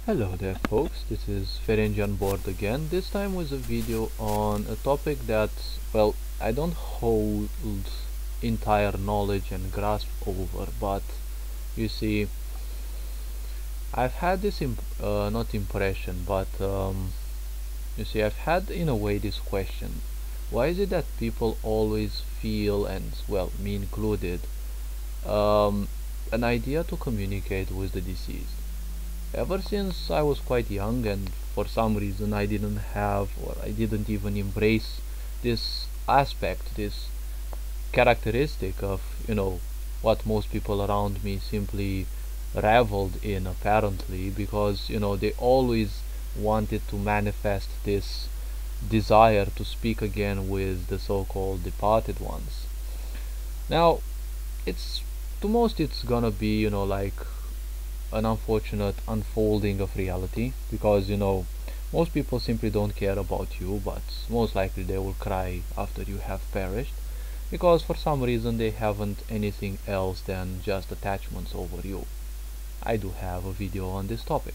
Hello there folks, this is Ferengi on board again, this time with a video on a topic that, well, I don't hold entire knowledge and grasp over, but you see, I've had this, not impression, but you see, I've had in a way this question. Why is it that people always feel, and well, me included, um, an idea to communicate with the deceased? Ever since I was quite young, and for some reason I didn't have, or I didn't even embrace this aspect, this characteristic of, what most people around me simply reveled in, apparently, because, they always wanted to manifest this desire to speak again with the so-called departed ones. Now, it's to most it's gonna be, like an unfortunate unfolding of reality, because most people simply don't care about you, but most likely they will cry after you have perished, because for some reason they haven't anything else than just attachments over you. I do have a video on this topic.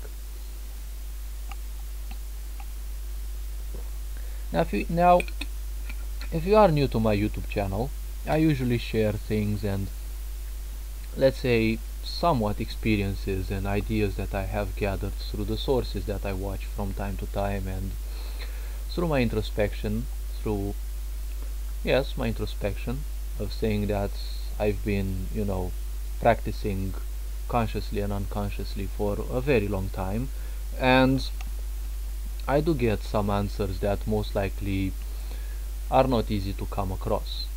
Now if you are new to my YouTube channel, I usually share things and, let's say, somewhat experiences and ideas that I have gathered through the sources that I watch from time to time, and through my introspection, through, yes, my introspection of saying that I've been, practicing consciously and unconsciously for a very long time, and I do get some answers that most likely are not easy to come across.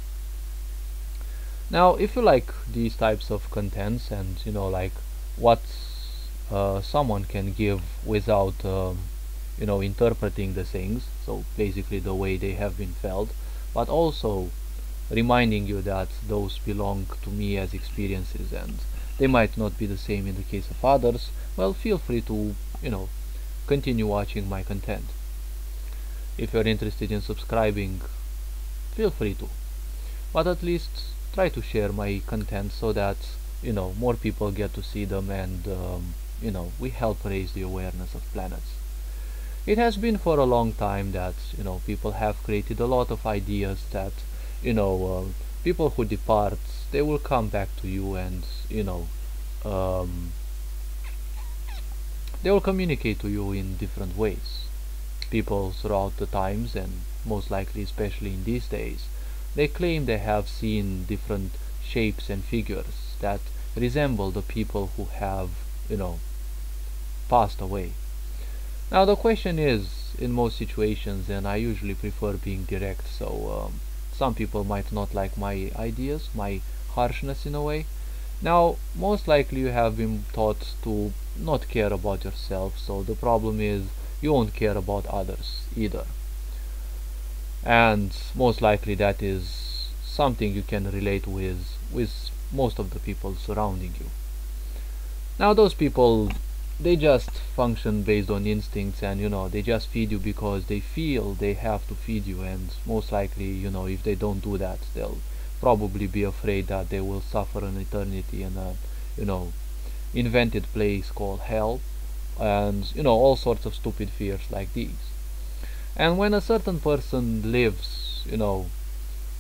Now, if you like these types of contents, and like what someone can give without interpreting the things, so basically the way they have been felt, but also reminding you that those belong to me as experiences and they might not be the same in the case of others, well, feel free to continue watching my content. If you're interested in subscribing, feel free to, but at least try to share my content so that more people get to see them, and we help raise the awareness of planets. It has been for a long time that people have created a lot of ideas that people who depart, they will come back to you, and um, they will communicate to you in different ways. People throughout the times, and most likely especially in these days, they claim they have seen different shapes and figures that resemble the people who have, passed away. Now the question is, in most situations, and I usually prefer being direct, so some people might not like my ideas, my harshness in a way. Now, most likely you have been taught to not care about yourself, so the problem is you won't care about others either. And most likely that is something you can relate with most of the people surrounding you. Now those people, they just function based on instincts, and they just feed you because they feel they have to feed you, and most likely if they don't do that, they'll probably be afraid that they will suffer an eternity in a invented place called hell, and all sorts of stupid fears like these. And when a certain person lives,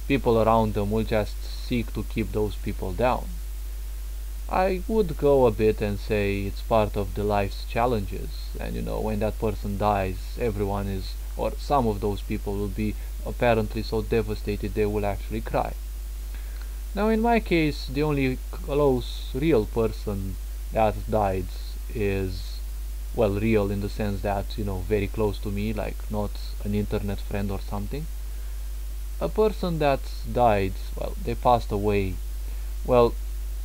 people around them will just seek to keep those people down. I would go a bit and say it's part of the life's challenges, and when that person dies, everyone is, or some of those people will be apparently so devastated they will actually cry. Now in my case, the only close real person that died is, well, real in the sense that, very close to me, like not an internet friend or something. A person that died, well, they passed away, well,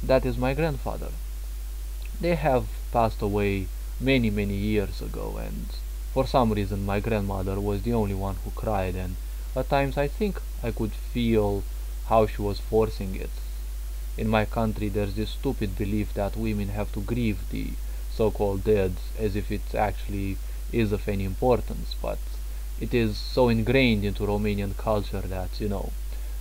that is my grandfather. They have passed away many, many years ago, and for some reason my grandmother was the only one who cried, and at times I think I could feel how she was forcing it. In my country there's this stupid belief that women have to grieve the so-called dead as if it actually is of any importance, but it is so ingrained into Romanian culture that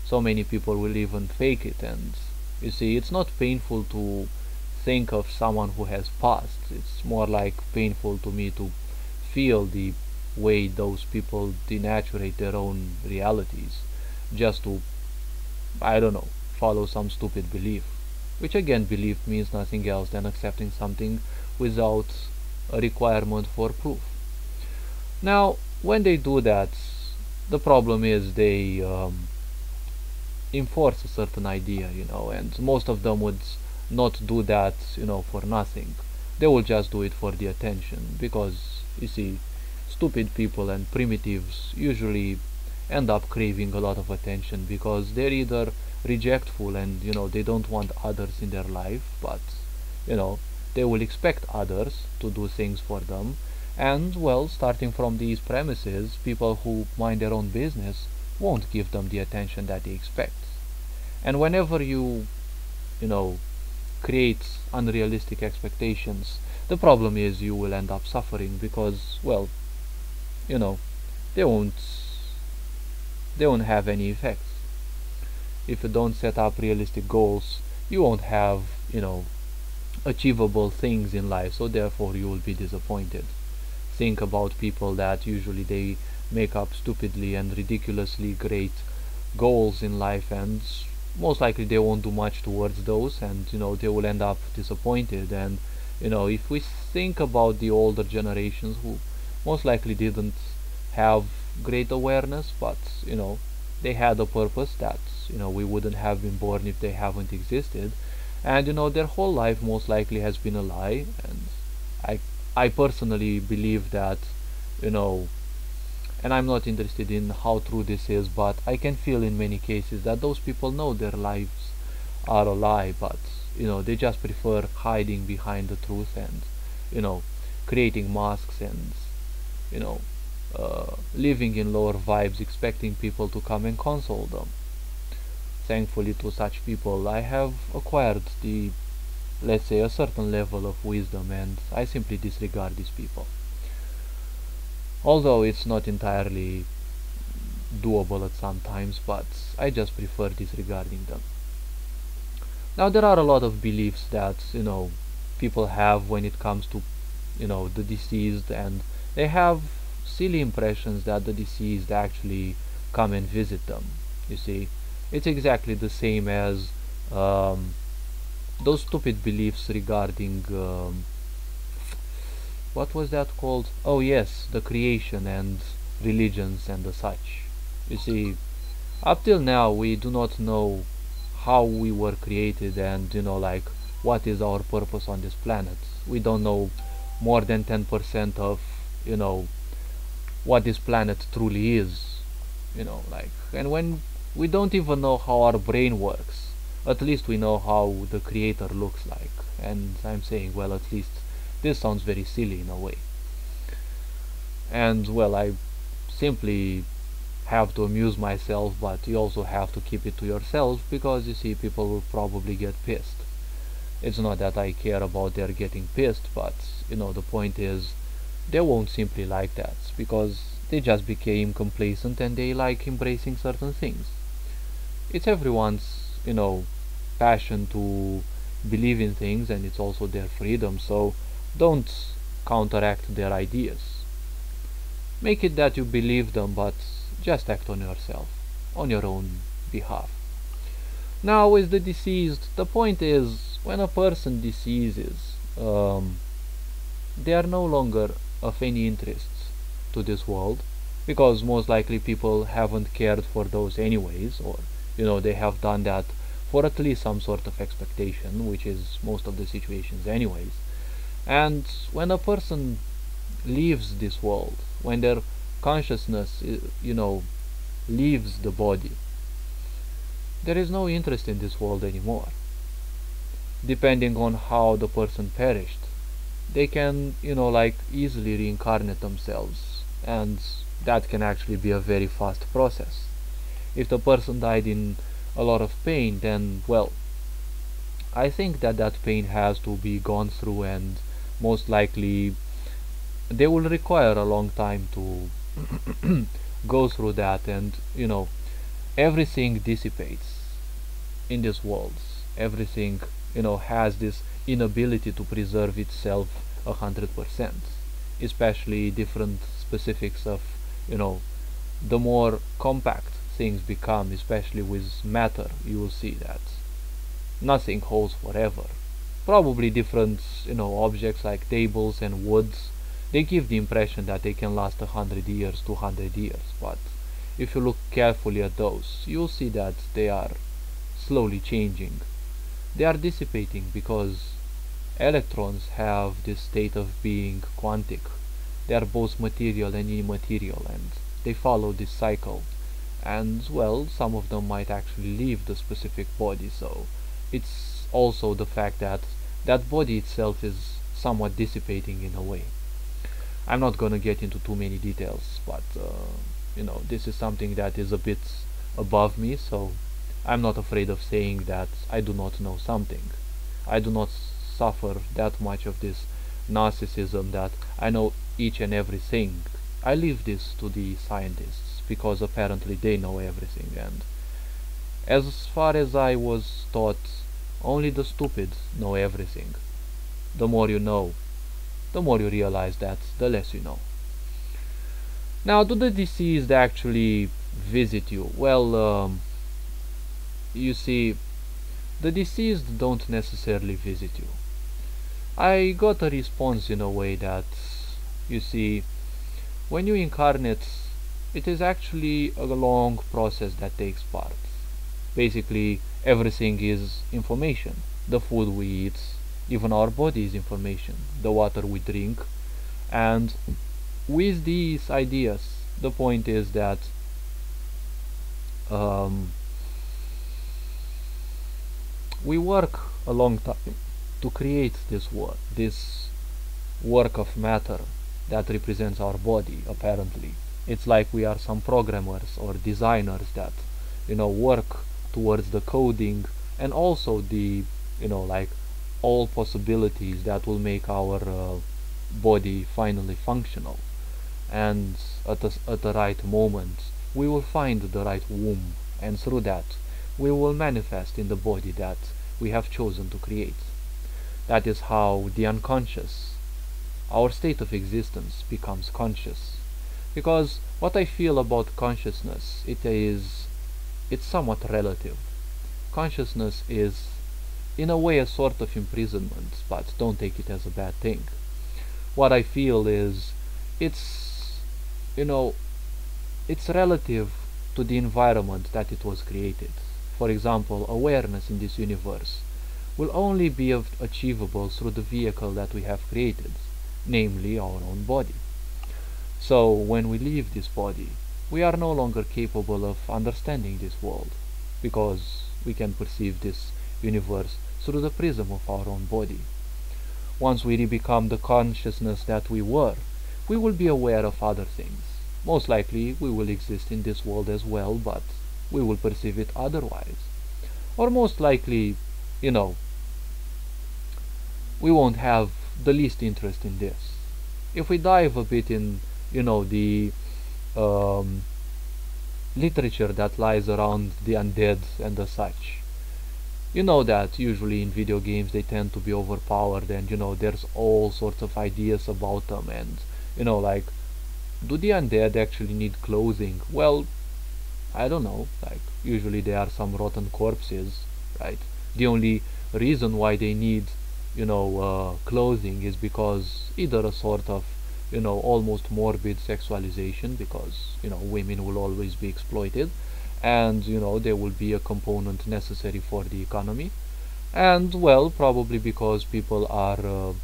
so many people will even fake it. And you see, it's not painful to think of someone who has passed. It's more like painful to me to feel the way those people denaturate their own realities just to, I don't know, follow some stupid belief. Which again, belief means nothing else than accepting something without a requirement for proof. Now, when they do that, the problem is they enforce a certain idea, and most of them would not do that, for nothing. They will just do it for the attention because, you see, stupid people and primitives usually end up craving a lot of attention because they're either rejectful and, they don't want others in their life, but, you know, they will expect others to do things for them. And, well, starting from these premises, people who mind their own business won't give them the attention that they expect. And whenever you know, create unrealistic expectations, the problem is you will end up suffering because, well, you know, they won't they won't have any effects. If you don't set up realistic goals, you won't have, achievable things in life, so therefore you will be disappointed. Think about people that usually they make up stupidly and ridiculously great goals in life, and most likely they won't do much towards those, and they will end up disappointed. And if we think about the older generations who most likely didn't have great awareness, but they had a purpose that we wouldn't have been born if they haven't existed, and their whole life most likely has been a lie. And I I personally believe that you know and I'm not interested in how true this is, but I can feel in many cases that those people know their lives are a lie, but they just prefer hiding behind the truth and you know creating masks and you know living in lower vibes, expecting people to come and console them. Thankfully, to such people, I have acquired the, let's say, a certain level of wisdom, and I simply disregard these people. Although it's not entirely doable at some times, but I just prefer disregarding them. Now, there are a lot of beliefs that people have when it comes to the deceased, and they have silly impressions that the deceased actually come and visit them. You see, it's exactly the same as those stupid beliefs regarding what was that called? Oh yes, the creation and religions and the such. You see, up till now we do not know how we were created and like what is our purpose on this planet. We don't know more than 10% of you know what this planet truly is. Like, and when we don't even know how our brain works, at least we know how the creator looks like. And I'm saying, well, at least this sounds very silly in a way. And well, I simply have to amuse myself, but you also have to keep it to yourself because you see, people will probably get pissed. It's not that I care about their getting pissed, but the point is they won't simply like that because they just became complacent and they like embracing certain things. It's everyone's passion to believe in things, and it's also their freedom, so don't counteract their ideas. Make it that you believe them, but just act on yourself, on your own behalf. Now, with the deceased, the point is, when a person deceases, they are no longer of any interest to this world, because most likely people haven't cared for those anyways, or they have done that for at least some sort of expectation, which is most of the situations anyways. And when a person leaves this world, when their consciousness leaves the body, there is no interest in this world anymore. Depending on how the person perished, they can like easily reincarnate themselves, and that can actually be a very fast process. If the person died in a lot of pain, then well, I think that that pain has to be gone through, and most likely they will require a long time to go through that. And everything dissipates in this world. Everything has this inability to preserve itself 100%, especially different specifics of, you know, the more compact things become, especially with matter, you will see that nothing holds forever. Probably different, objects like tables and woods, they give the impression that they can last 100 years, 200 years, but if you look carefully at those, you'll see that they are slowly changing. They are dissipating because electrons have this state of being quantic. They are both material and immaterial, and they follow this cycle. And, well, some of them might actually leave the specific body, so it's also the fact that that body itself is somewhat dissipating in a way. I'm not gonna get into too many details, but this is something that is a bit above me, so I'm not afraid of saying that I do not know something. I do not suffer that much of this narcissism that I know each and everything. I leave this to the scientists because apparently they know everything, and as far as I was taught, only the stupid know everything. The more you know, the more you realize that the less you know. Now, do the deceased actually visit you? Well, you see, the deceased don't necessarily visit you. I got a response in a way that, you see, when you incarnate, it is actually a long process that takes part. Basically, everything is information. The food we eat, even our body is information. The water we drink. And with these ideas, the point is that we work a long time to create this work of matter that represents our body, apparently. It's like we are some programmers or designers that, work towards the coding and also the, like all possibilities that will make our body finally functional. And at the right moment, we will find the right womb, and through that, we will manifest in the body that we have chosen to create. That is how the unconscious, our state of existence, becomes conscious. Because what I feel about consciousness, it's somewhat relative. Consciousness is, in a way, a sort of imprisonment, but don't take it as a bad thing. What I feel is, you know, it's relative to the environment that it was created. For example, awareness in this universe will only be achievable through the vehicle that we have created, namely our own body. So when we leave this body, we are no longer capable of understanding this world, because we can perceive this universe through the prism of our own body. Once we become the consciousness that we were, we will be aware of other things. Most likely we will exist in this world as well, but we will perceive it otherwise. Or most likely, we won't have the least interest in this. If we dive a bit in, the literature that lies around the undead and the such, you know that usually in video games they tend to be overpowered, and there's all sorts of ideas about them, and like, do the undead actually need clothing? Well, I don't know, like, usually they are some rotten corpses, right? The only reason why they need clothing is because either a sort of almost morbid sexualization, because women will always be exploited, and there will be a component necessary for the economy, and, well, probably because people are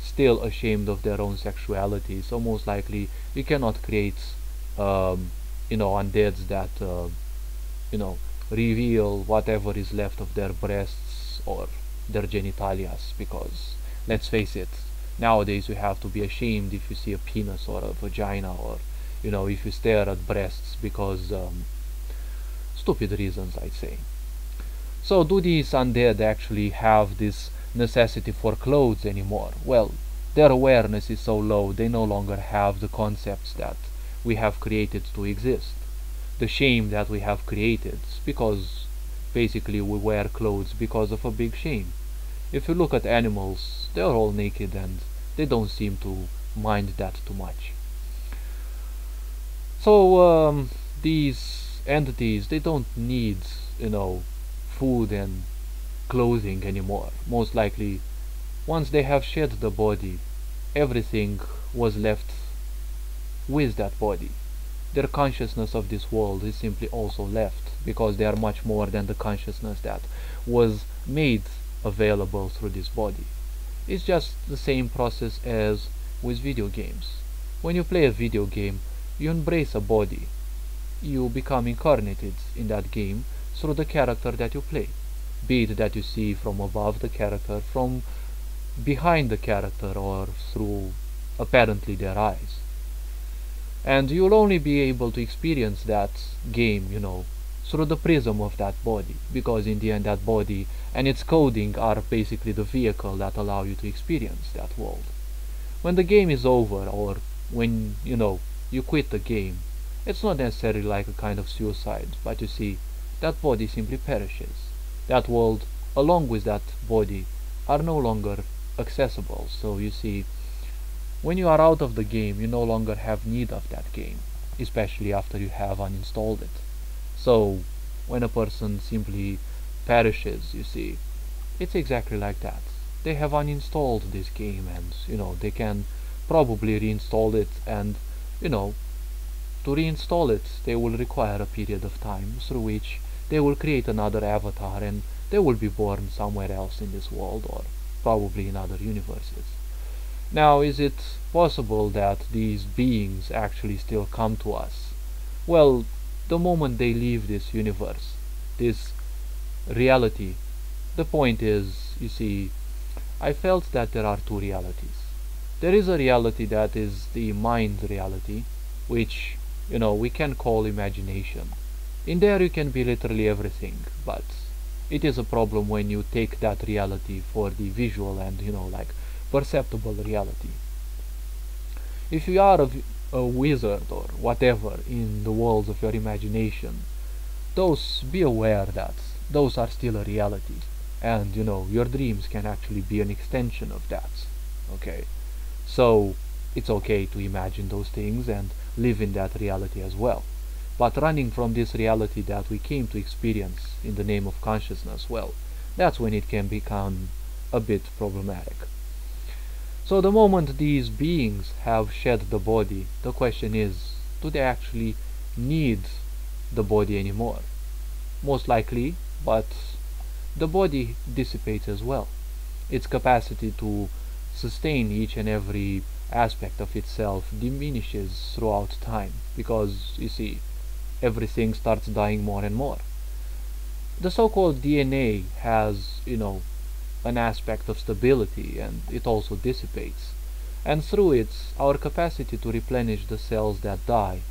still ashamed of their own sexuality. So most likely you cannot create undeads that reveal whatever is left of their breasts or their genitalias, because let's face it, nowadays you have to be ashamed if you see a penis or a vagina, or if you stare at breasts, because stupid reasons, I'd say. So do these undead actually have this necessity for clothes anymore? Well, their awareness is so low, they no longer have the concepts that we have created to exist. The shame that we have created, because basically we wear clothes because of a big shame. If you look at animals, they're all naked and they don't seem to mind that too much. So these entities, they don't need, you know, food and clothing anymore. Most likely, once they have shed the body, everything was left with that body. Their consciousness of this world is simply also left, because they are much more than the consciousness that was made available through this body. It's just the same process as with video games. When you play a video game, you embrace a body. You become incarnated in that game through the character that you play. Be it that you see from above the character, from behind the character, or through apparently their eyes. And you'll only be able to experience that game, through the prism of that body, because in the end that body and its coding are basically the vehicle that allow you to experience that world. When the game is over, or when you quit the game, it's not necessarily like a kind of suicide, but you see, that body simply perishes. That world along with that body are no longer accessible. So you see, when you are out of the game, you no longer have need of that game, especially after you have uninstalled it. So when a person simply perishes, you see, it's exactly like that. They have uninstalled this game, and they can probably reinstall it, and to reinstall it they will require a period of time through which they will create another avatar, and they will be born somewhere else in this world, or probably in other universes. Now, is it possible that these beings actually still come to us? Well, the moment they leave this universe, this reality, the point is, you see, I felt that there are two realities. There is a reality that is the mind reality, which, we can call imagination. In there you can be literally everything, but it is a problem when you take that reality for the visual and, perceptible reality. If you are a wizard or whatever in the worlds of your imagination, be aware that those are still a reality, and your dreams can actually be an extension of that. Okay, so it's okay to imagine those things and live in that reality as well. But running from this reality that we came to experience in the name of consciousness, well, that's when it can become a bit problematic. So the moment these beings have shed the body, the question is, do they actually need the body anymore? Most likely, but the body dissipates as well. Its capacity to sustain each and every aspect of itself diminishes throughout time, because, you see, everything starts dying more and more. The so-called DNA has, an aspect of stability, and it also dissipates. And through it, our capacity to replenish the cells that die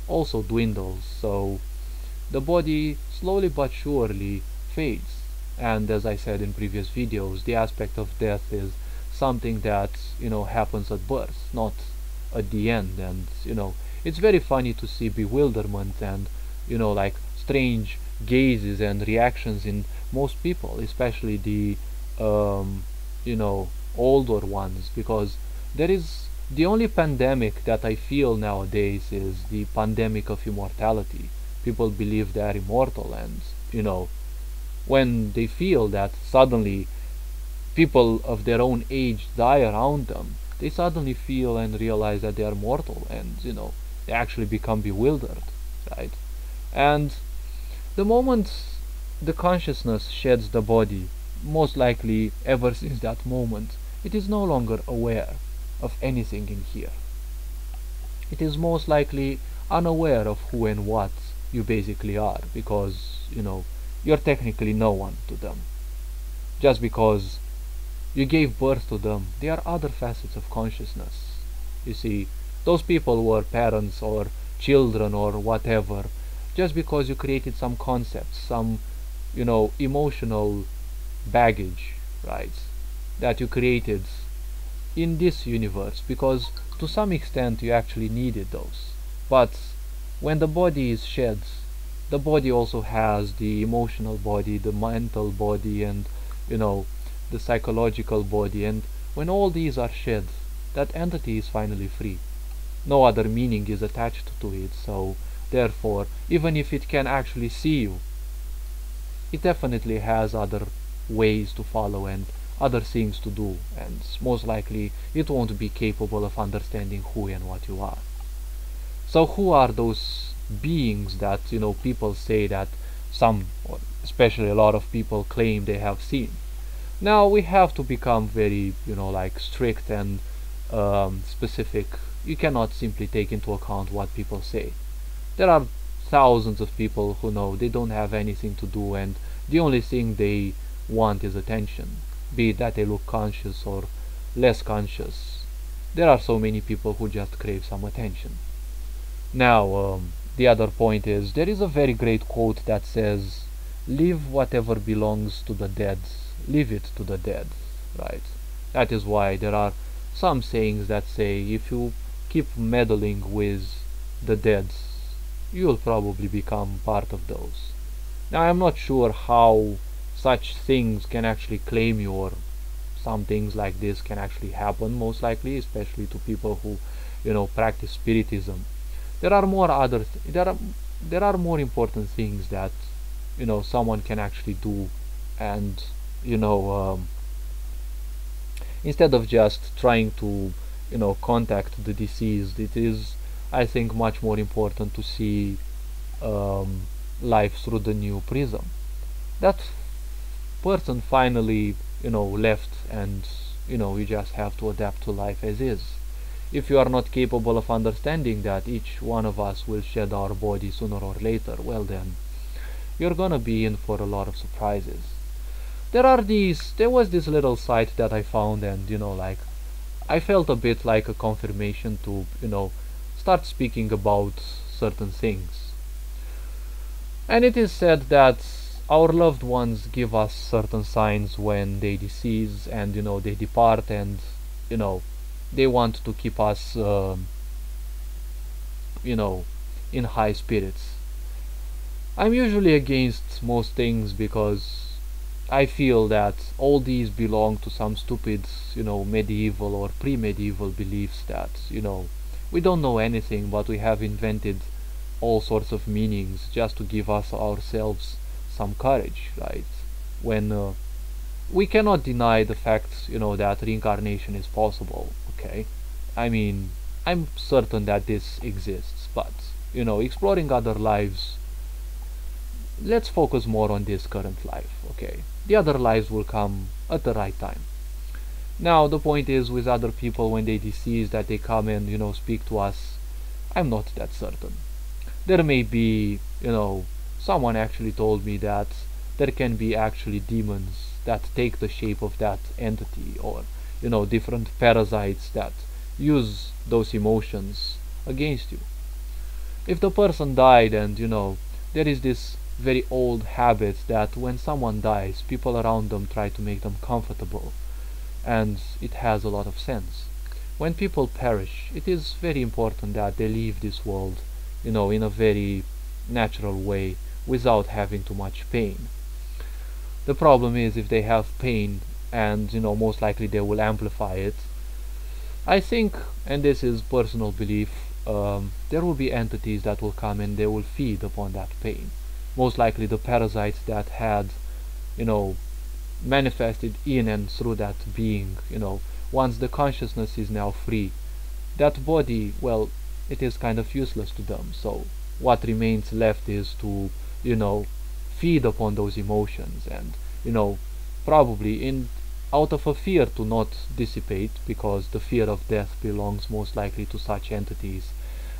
also dwindles, so the body slowly but surely fades. And as I said in previous videos, the aspect of death is something that, happens at birth, not at the end. And, it's very funny to see bewilderment and, strange gazes and reactions in most people, especially the older ones, because there is the only pandemic that I feel nowadays is the pandemic of immortality. People believe they are immortal, and when they feel that suddenly people of their own age die around them, they suddenly feel and realize that they are mortal, and they actually become bewildered, right? And the moment the consciousness sheds the body, most likely ever since that moment, it is no longer aware of anything in here. It is most likely unaware of who and what you basically are, because, you're technically no one to them. Just because you gave birth to them, they are other facets of consciousness. You see, those people were parents or children or whatever, just because you created some concepts, some, emotional baggage, right, that you created in this universe, because to some extent you actually needed those. But when the body is shed, the body also has the emotional body, the mental body, and the the psychological body, and when all these are shed, that entity is finally free. No other meaning is attached to it, so therefore, even if it can actually see you, it definitely has other ways to follow and other things to do, and most likely it won't be capable of understanding who and what you are. So who are those beings that people say that some, or especially a lot of people, claim they have seen? Now we have to become very like strict and specific. You cannot simply take into account what people say. There are thousands of people who know they don't have anything to do, and the only thing they want is attention, be it that they look conscious or less conscious. There are so many people who just crave some attention. Now, the other point is, there is a very great quote that says, "Leave whatever belongs to the dead, leave it to the dead," right? That is why there are some sayings that say, if you keep meddling with the dead, you'll probably become part of those. Now, I'm not sure how such things can actually claim you, or some things like this can actually happen, most likely, especially to people who, practice spiritism. There are more there are more important things that someone can actually do, and you know um, instead of just trying to contact the deceased, it is, I think, much more important to see um, life through the new prism. That person finally left, and you just have to adapt to life as is. If you are not capable of understanding that each one of us will shed our body sooner or later, well then, you're gonna be in for a lot of surprises. There was this little site that I found, and like, I felt a bit like a confirmation to start speaking about certain things. And it is said that our loved ones give us certain signs when they decease, and they depart, and you know they want to keep us you know in high spirits. I'm usually against most things because I feel that all these belong to some stupid medieval or pre-medieval beliefs that we don't know anything, but we have invented all sorts of meanings just to give us ourselves some courage, right? When we cannot deny the fact that reincarnation is possible. Okay, I mean, I'm certain that this exists, but exploring other lives, let's focus more on this current life. Okay, the other lives will come at the right time. Now the point is, with other people, when they decease, that they come and speak to us, I'm not that certain. There may be, someone actually told me that there can be actually demons that take the shape of that entity, or different parasites that use those emotions against you. If the person died, and there is this very old habit that when someone dies, people around them try to make them comfortable, and it has a lot of sense. When people perish, it is very important that they leave this world in a very natural way, without having too much pain. The problem is, if they have pain, and most likely they will amplify it, I think, and this is personal belief, there will be entities that will come and they will feed upon that pain. Most likely the parasites that had you know manifested in and through that being. Once the consciousness is now free, that body, well, it is kind of useless to them. So what remains left is to you know feed upon those emotions, and probably in out of a fear to not dissipate, because the fear of death belongs most likely to such entities.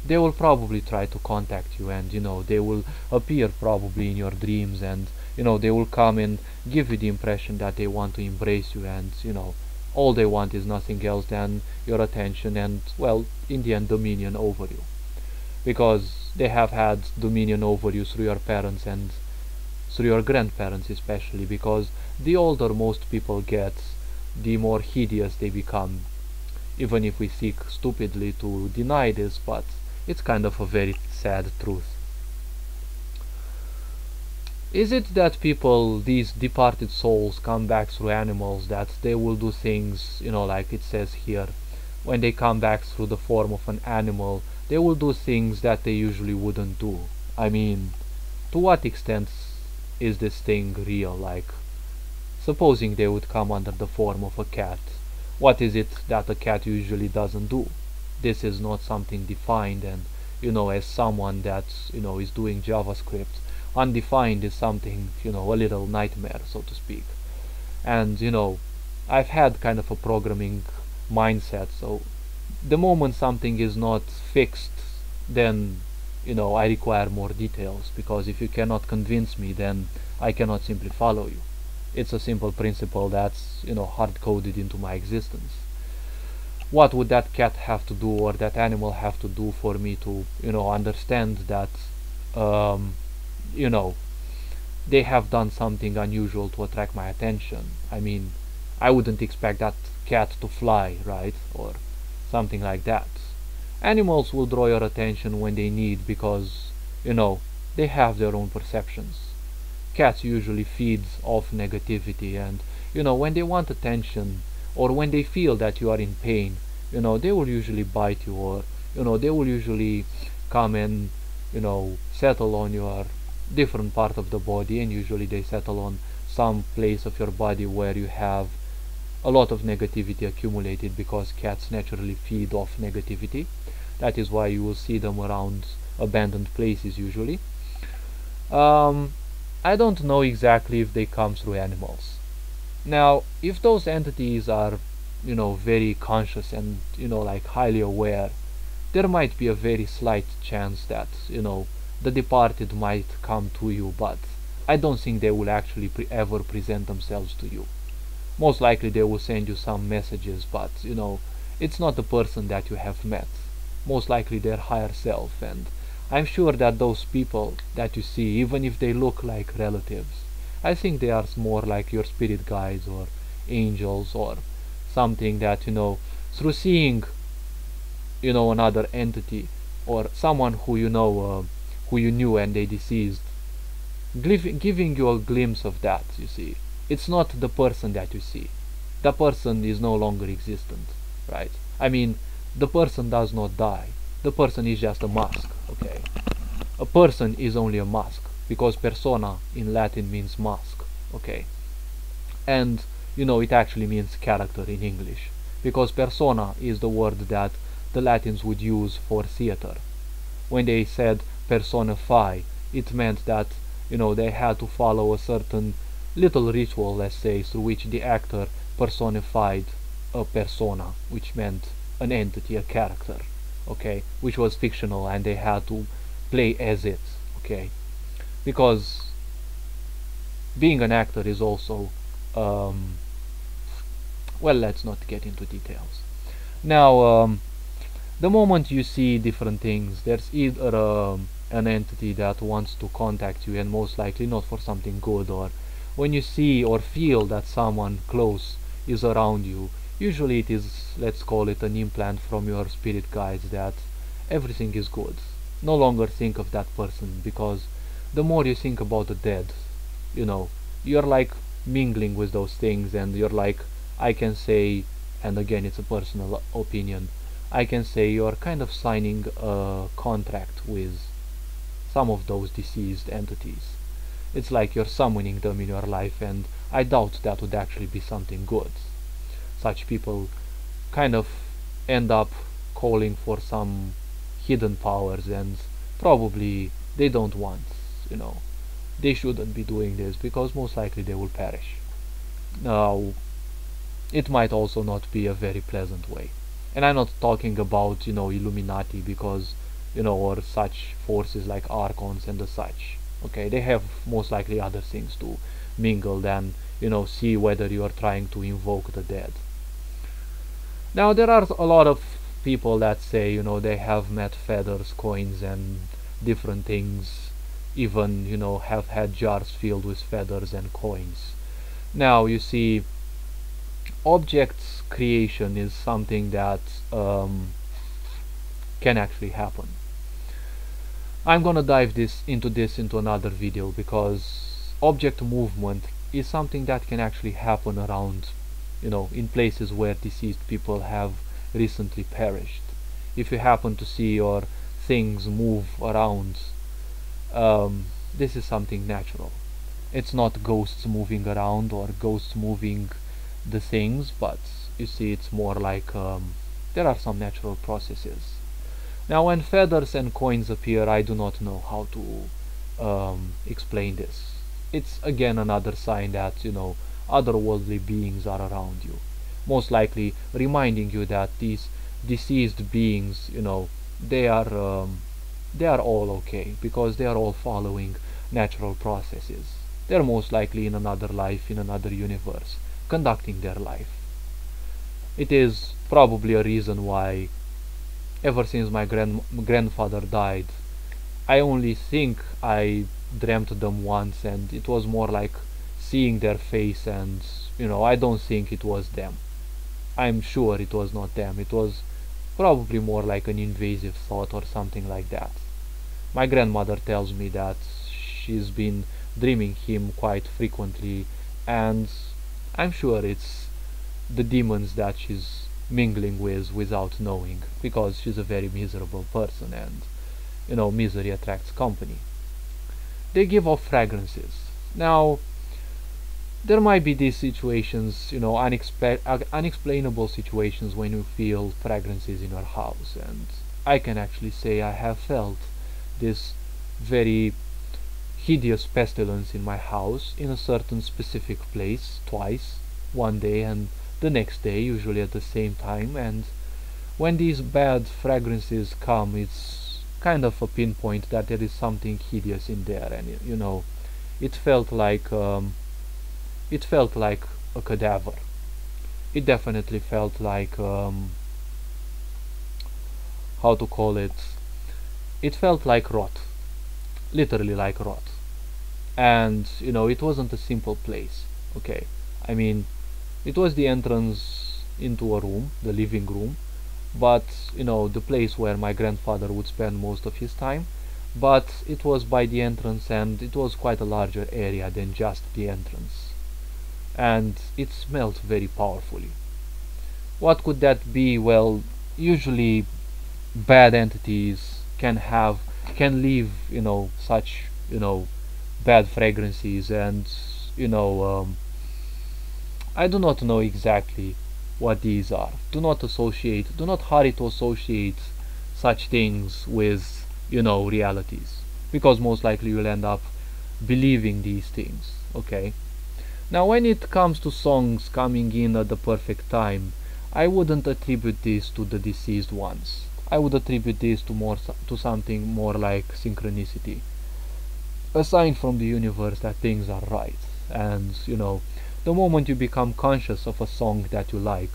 They will probably try to contact you, and they will appear probably in your dreams, and they will come and give you the impression that they want to embrace you, and all they want is nothing else than your attention and, well, in the end, dominion over you, because they have had dominion over you through your parents and through your grandparents, especially because the older most people get, the more hideous they become. Even if we seek stupidly to deny this, but it's kind of a very sad truth. Is it that people, these departed souls, come back through animals, that they will do things, like it says here, when they come back through the form of an animal, they will do things that they usually wouldn't do? I mean, to what extent is this thing real? Like, supposing they would come under the form of a cat, what is it that a cat usually doesn't do? This is not something defined, and as someone that is doing JavaScript, undefined is something, a little nightmare, so to speak. And I've had kind of a programming mindset, so the moment something is not fixed, then I require more details, because if you cannot convince me, then I cannot simply follow you. It's a simple principle that's hard coded into my existence. What would that cat have to do, or that animal have to do, for me to understand that you know they have done something unusual to attract my attention? I mean, I wouldn't expect that cat to fly, right? Or something like that. Animals will draw your attention when they need, because they have their own perceptions. Cats usually feeds off negativity, and when they want attention, or when they feel that you are in pain, they will usually bite you, or they will usually come and settle on your different part of the body, and usually they settle on some place of your body where you have a lot of negativity accumulated, because cats naturally feed off negativity. That is why you will see them around abandoned places usually. I don't know exactly if they come through animals. Now, if those entities are very conscious and like highly aware, there might be a very slight chance that the departed might come to you, but I don't think they will actually ever present themselves to you. Most likely they will send you some messages, but it's not the person that you have met. Most likely their higher self, and I'm sure that those people that you see, even if they look like relatives, I think they are more like your spirit guides or angels, or something that through seeing another entity, or someone who who you knew and they deceased, giving you a glimpse of that. You see, it's not the person that you see. The person is no longer existent, right? I mean, the person does not die. The person is just a mask, okay? A person is only a mask, because persona in Latin means mask, okay? And it actually means character in English, because persona is the word that the Latins would use for theater. When they said personify, it meant that they had to follow a certain little ritual, let's say, through which the actor personified a persona, which meant an entity, a character, okay, which was fictional, and they had to play as it, okay, because being an actor is also well, let's not get into details. Now, the moment you see different things, there's either an entity that wants to contact you, and most likely not for something good, or when you see or feel that someone close is around you, usually it is, let's call it, an implant from your spirit guides that everything is good. No longer think of that person, because the more you think about the dead, you're like mingling with those things, and you're like, I can say, and again it's a personal opinion, I can say you're kind of signing a contract with some of those deceased entities. It's like you're summoning them in your life, and I doubt that would actually be something good. Such people kind of end up calling for some hidden powers, and probably they don't want, they shouldn't be doing this, because most likely they will perish. Now, it might also not be a very pleasant way. And I'm not talking about, Illuminati, because, or such forces like Archons and the such. Okay, they have most likely other things to mingle than, see whether you are trying to invoke the dead. Now, there are a lot of people that say, they have met feathers, coins, and different things, even, have had jars filled with feathers and coins. Now, you see, objects creation is something that can actually happen. I'm gonna dive into another video, because object movement is something that can actually happen around, in places where deceased people have recently perished. If you happen to see your things move around, this is something natural. It's not ghosts moving around or ghosts moving the things, but you see, it's more like there are some natural processes. Now, when feathers and coins appear, I do not know how to explain this. It's again another sign that, otherworldly beings are around you, most likely reminding you that these deceased beings, they are all okay because they are all following natural processes. They're most likely in another life, in another universe, conducting their life. It is probably a reason why, ever since my grandfather died, I only think I dreamt them once, and it was more like seeing their face, and I don't think it was them. I'm sure it was not them. It was probably more like an invasive thought or something like that. My grandmother tells me that she's been dreaming him quite frequently, and I'm sure it's the demons that she's mingling with without knowing, because she's a very miserable person, and misery attracts company. They give off fragrances. Now, there might be these situations, unexplainable situations when you feel fragrances in your house, and I can actually say I have felt this very hideous pestilence in my house in a certain specific place twice, one day and the next day, usually at the same time. And when these bad fragrances come, it's kind of a pinpoint that there is something hideous in there, and it felt like a cadaver. It definitely felt like how to call it. It felt like rot, literally like rot. And it wasn't a simple place. Okay, I mean, it was the entrance into a room, the living room, but the place where my grandfather would spend most of his time. But it was by the entrance, and it was quite a larger area than just the entrance, and it smelled very powerfully. What could that be? Well, usually bad entities can leave such bad fragrances, and you know um, I do not know exactly what these are. Do not hurry to associate such things with realities, because most likely you'll end up believing these things. Okay, now when it comes to songs coming in at the perfect time, I wouldn't attribute this to the deceased ones. I would attribute this to something more like synchronicity, a sign from the universe that things are right. And the moment you become conscious of a song that you like,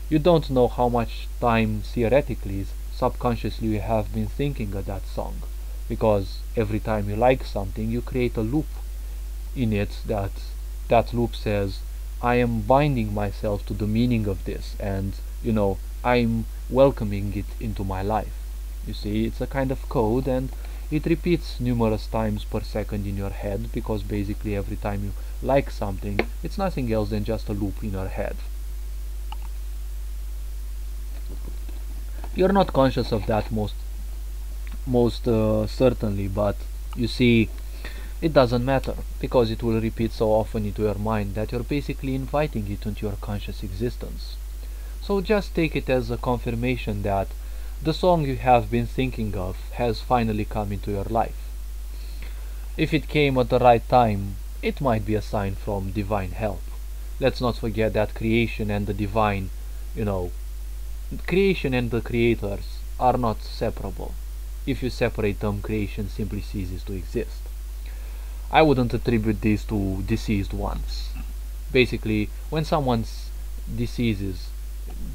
you don't know how much time theoretically, subconsciously, you have been thinking of that song, because every time you like something, you create a loop in it. That loop says, I am binding myself to the meaning of this, and I'm welcoming it into my life. You see, it's a kind of code, and it repeats numerous times per second in your head, because basically every time you like something, it's nothing else than just a loop in your head. You're not conscious of that most certainly, but you see, it doesn't matter, because it will repeat so often into your mind that you're basically inviting it into your conscious existence. So just take it as a confirmation that the song you have been thinking of has finally come into your life. If it came at the right time, it might be a sign from divine help. Let's not forget that you know, creation and the creators are not separable. If you separate them, creation simply ceases to exist. I wouldn't attribute this to deceased ones. Basically, when someone deceases,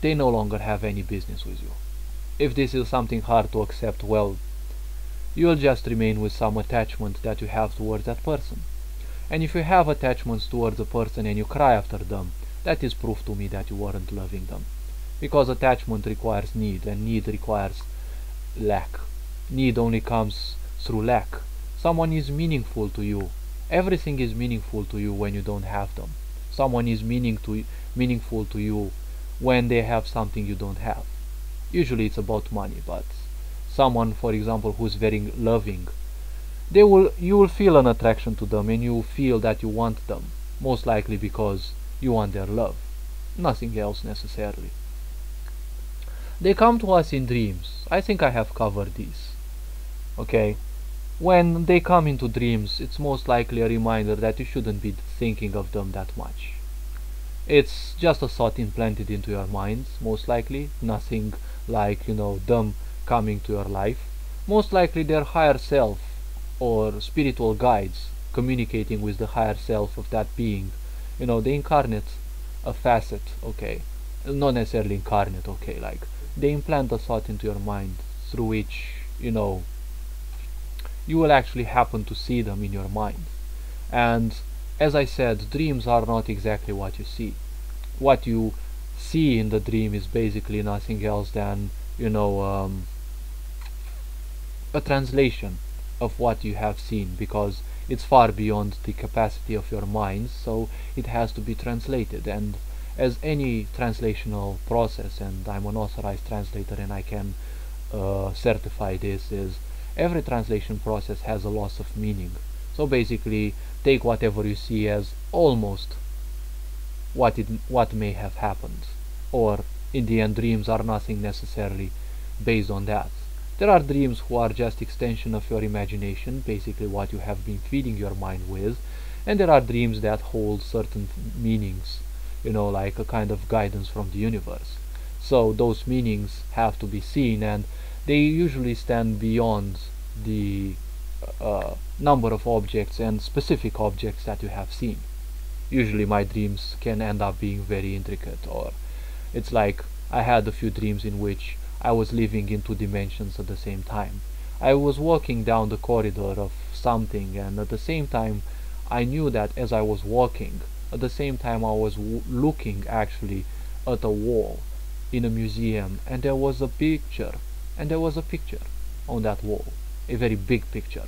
they no longer have any business with you. If this is something hard to accept, well, you'll just remain with some attachment that you have towards that person. And if you have attachments towards a person and you cry after them, that is proof to me that you weren't loving them. Because attachment requires need, and need requires lack. Need only comes through lack. Someone is meaningful to you, Everything is meaningful to you when you don't have them. Someone is meaningful to you when they have something you don't have. Usually it's about money, but someone, for example, who's very loving, you will feel an attraction to them and you feel that you want them, most likely because you want their love, nothing else necessarily. They come to us in dreams. I think I have covered these. Okay? When they come into dreams, it's most likely a reminder that you shouldn't be thinking of them that much. It's just a thought implanted into your minds, most likely, nothing like, them coming to your life. Most likely their higher self or spiritual guides communicating with the higher self of that being. They incarnate a facet, okay? Not necessarily incarnate, okay? Like, they implant a thought into your mind through which, you will actually happen to see them in your mind. And as I said, dreams are not exactly what you see. What you see in the dream is basically nothing else than, a translation of what you have seen, because it's far beyond the capacity of your mind, so it has to be translated. And as any translational process, and I'm an authorized translator and I can certify this, is every translation process has a loss of meaning. So basically, take whatever you see as almost what may have happened, or in the end, dreams are nothing necessarily based on that. There are dreams who are just extension of your imagination, basically what you have been feeding your mind with, and there are dreams that hold certain meanings, like a kind of guidance from the universe. So those meanings have to be seen, and they usually stand beyond the number of objects and specific objects that you have seen. Usually my dreams can end up being very intricate, or it's like I had a few dreams in which I was living in two dimensions at the same time. I was walking down the corridor of something, and at the same time I knew that as I was walking, at the same time I was looking actually at a wall in a museum, and there was a picture, on that wall, a very big picture.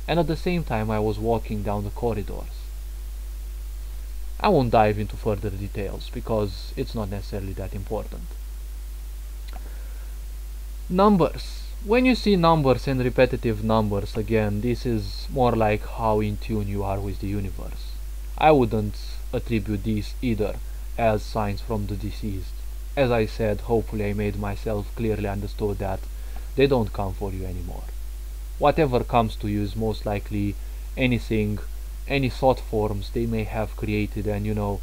And at the same time I was walking down the corridors. I won't dive into further details because it's not necessarily that important. Numbers. When you see numbers and repetitive numbers, again, this is more like how in tune you are with the universe. I wouldn't attribute these either as signs from the deceased. As I said, hopefully I made myself clearly understood that they don't come for you anymore. Whatever comes to you is most likely anything, any thought forms they may have created, and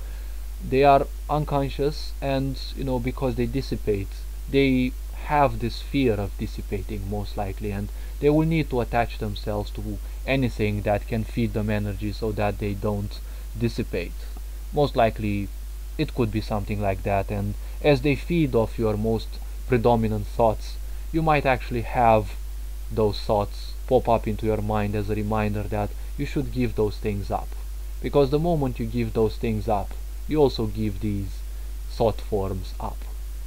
they are unconscious, and because they dissipate, they have this fear of dissipating most likely, and they will need to attach themselves to anything that can feed them energy so that they don't dissipate. Most likely it could be something like that, and as they feed off your most predominant thoughts, you might actually have those thoughts pop up into your mind as a reminder that you should give those things up. Because the moment you give those things up, you also give these thought forms up.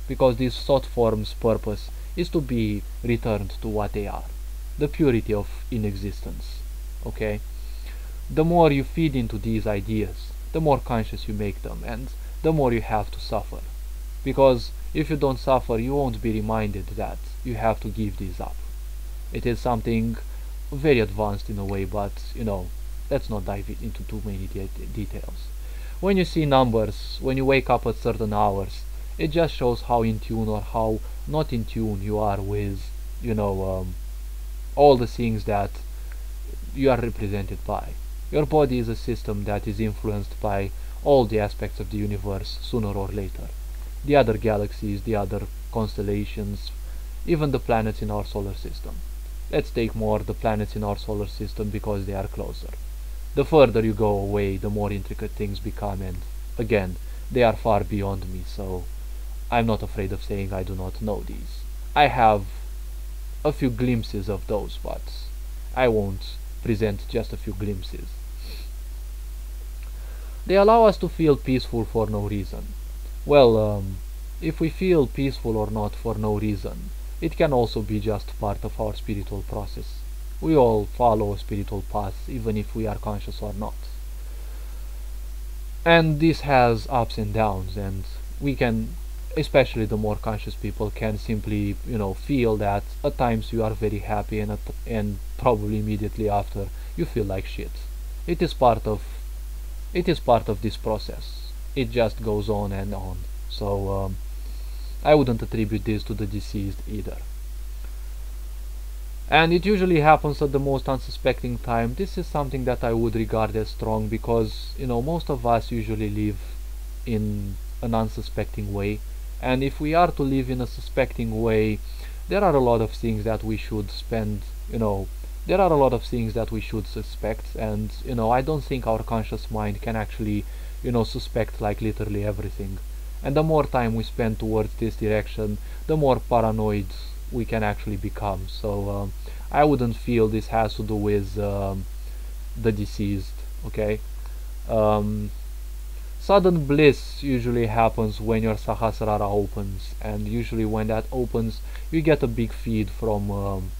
Because these thought forms' purpose is to be returned to what they are, the purity of inexistence. Okay? The more you feed into these ideas, the more conscious you make them, and the more you have to suffer. Because if you don't suffer, you won't be reminded that you have to give these up. It is something very advanced in a way, but let's not dive into too many details. When you see numbers, when you wake up at certain hours, it just shows how in tune or how not in tune you are with, all the things that you are represented by. Your body is a system that is influenced by all the aspects of the universe sooner or later. The other galaxies, the other constellations, even the planets in our solar system. Let's take more the planets in our solar system because they are closer. The further you go away, the more intricate things become, and again, they are far beyond me, so I'm not afraid of saying I do not know these. I have a few glimpses of those, but I won't present just a few glimpses. They allow us to feel peaceful for no reason. Well, if we feel peaceful or not for no reason, it can also be just part of our spiritual process. We all follow a spiritual path, even if we are conscious or not. And this has ups and downs, and we can, especially the more conscious people, can simply, feel that at times you are very happy, and probably immediately after you feel like shit. It is part of it is part of this process. It just goes on and on. So I wouldn't attribute this to the deceased either. And it usually happens at the most unsuspecting time. This is something that I would regard as strong because, most of us usually live in an unsuspecting way. And if we are to live in a suspecting way, there are a lot of things that we should spend, there are a lot of things that we should suspect. And, I don't think our conscious mind can actually, suspect like literally everything. And the more time we spend towards this direction, the more paranoid we can actually become. So I wouldn't feel this has to do with the deceased. Okay. Um, Sudden bliss usually happens when your Sahasrara opens, and usually when that opens, you get a big feed from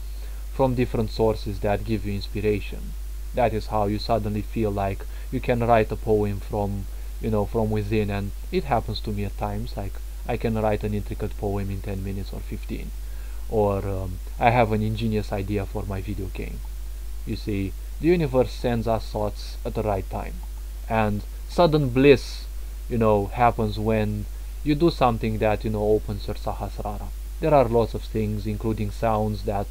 different sources that give you inspiration. That is how you suddenly feel like you can write a poem from within, and it happens to me at times. Like I can write an intricate poem in 10 minutes or 15, or I have an ingenious idea for my video game. You see, the universe sends us thoughts at the right time, and sudden bliss, happens when you do something that opens your Sahasrara. There are lots of things, including sounds, that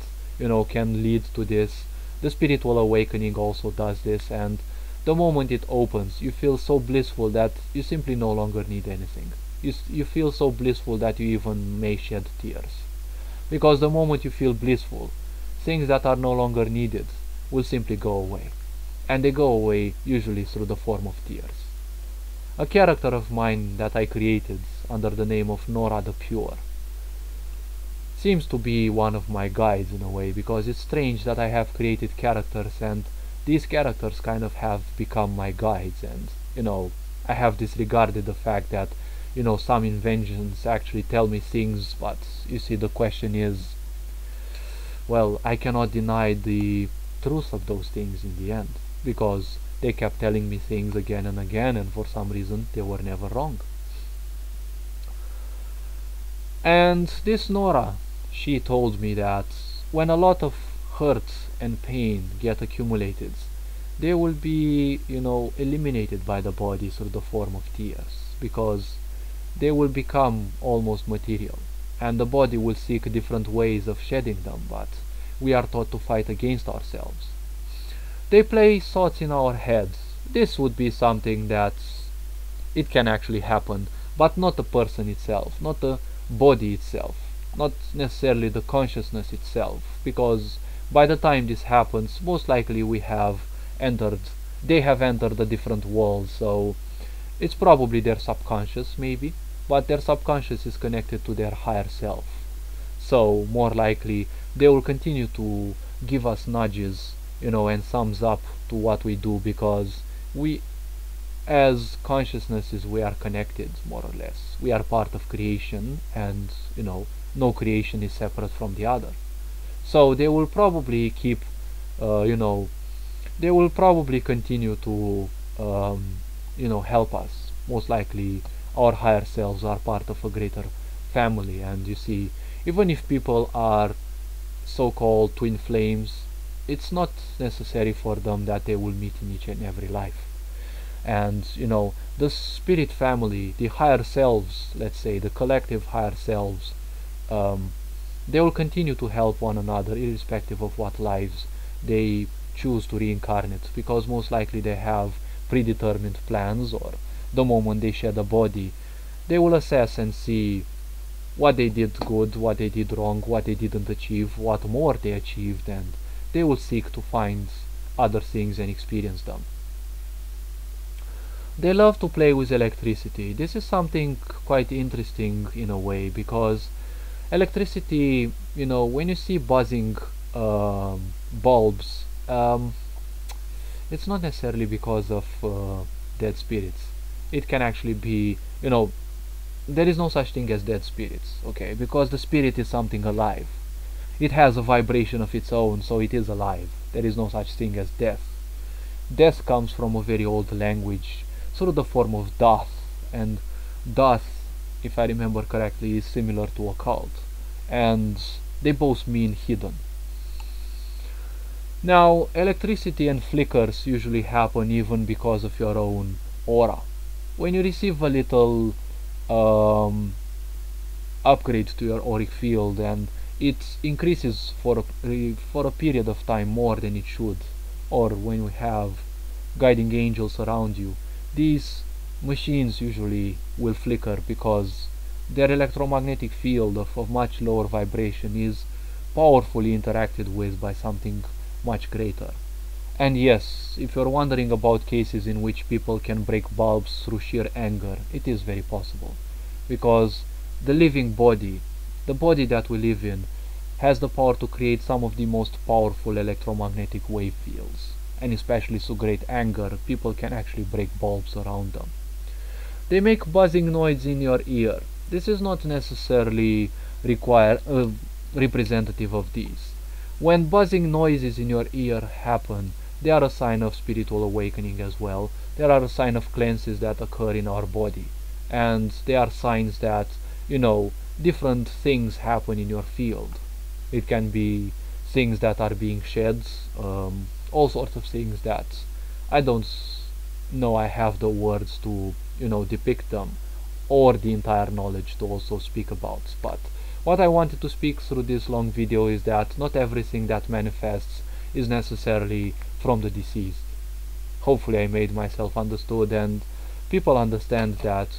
can lead to this. The spiritual awakening also does this, and the moment it opens, you feel so blissful that you simply no longer need anything. You feel so blissful that you even may shed tears. Because the moment you feel blissful, things that are no longer needed will simply go away. And they go away usually through the form of tears. A character of mine that I created under the name of Nora the Pure seems to be one of my guides in a way, because it's strange that I have created characters and these characters kind of have become my guides, and I have disregarded the fact that some inventions actually tell me things, but you see, the question is, well, I cannot deny the truth of those things in the end, because they kept telling me things again and again, and for some reason they were never wrong. And this Nora, she told me that when a lot of hurt and pain get accumulated, they will be, eliminated by the body through the form of tears, because they will become almost material, and the body will seek different ways of shedding them, but we are taught to fight against ourselves. They play thoughts in our heads. This would be something that it can actually happen, but not the person itself, not the body itself, not necessarily the consciousness itself, because by the time this happens, most likely they have entered a different world, so it's probably their subconscious maybe, but their subconscious is connected to their higher self. So more likely they will continue to give us nudges, and thumbs up to what we do, because we as consciousnesses we are connected, more or less. We are part of creation, and no creation is separate from the other. So they will probably keep they will probably continue to help us. Most likely our higher selves are part of a greater family, and you see, even if people are so-called twin flames, it's not necessary for them that they will meet in each and every life. And the spirit family, the higher selves, let's say the collective higher selves, they will continue to help one another irrespective of what lives they choose to reincarnate, because most likely they have predetermined plans, or the moment they shed a body, they will assess and see what they did good, what they did wrong, what they didn't achieve, what more they achieved, and they will seek to find other things and experience them. They love to play with electricity. This is something quite interesting in a way, because electricity, when you see buzzing bulbs, it's not necessarily because of dead spirits. It can actually be, there is no such thing as dead spirits, okay, because the spirit is something alive. It has a vibration of its own, so it is alive. There is no such thing as death. Death comes from a very old language through the form of dath, and dath, if I remember correctly, is similar to occult, and they both mean hidden. Now, electricity and flickers usually happen even because of your own aura. When you receive a little upgrade to your auric field and it increases for a period of time more than it should, or when you have guiding angels around you, these machines usually will flicker because their electromagnetic field of much lower vibration is powerfully interacted with by something much greater. And yes, if you're wondering about cases in which people can break bulbs through sheer anger, it is very possible. Because the living body, the body that we live in, has the power to create some of the most powerful electromagnetic wave fields. And especially through great anger, people can actually break bulbs around them. They make buzzing noise in your ear. This is not necessarily representative of these. When buzzing noises in your ear happen, they are a sign of spiritual awakening as well. They are a sign of cleanses that occur in our body. And they are signs that, different things happen in your field. It can be things that are being shed, all sorts of things that I don't know I have the words to, depict them, or the entire knowledge to also speak about. But what I wanted to speak through this long video is that not everything that manifests is necessarily from the deceased. Hopefully I made myself understood and people understand that,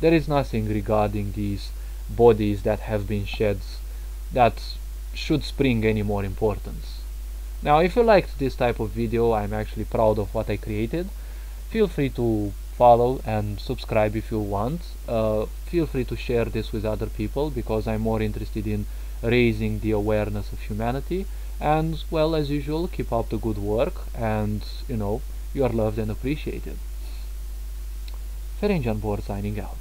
there is nothing regarding these bodies that have been shed that should spring any more importance. Now, if you liked this type of video, I'm actually proud of what I created. Feel free to follow and subscribe if you want. Feel free to share this with other people because I'm more interested in raising the awareness of humanity. And, well, as usual, keep up the good work and, you are loved and appreciated. Ferenc Board signing out.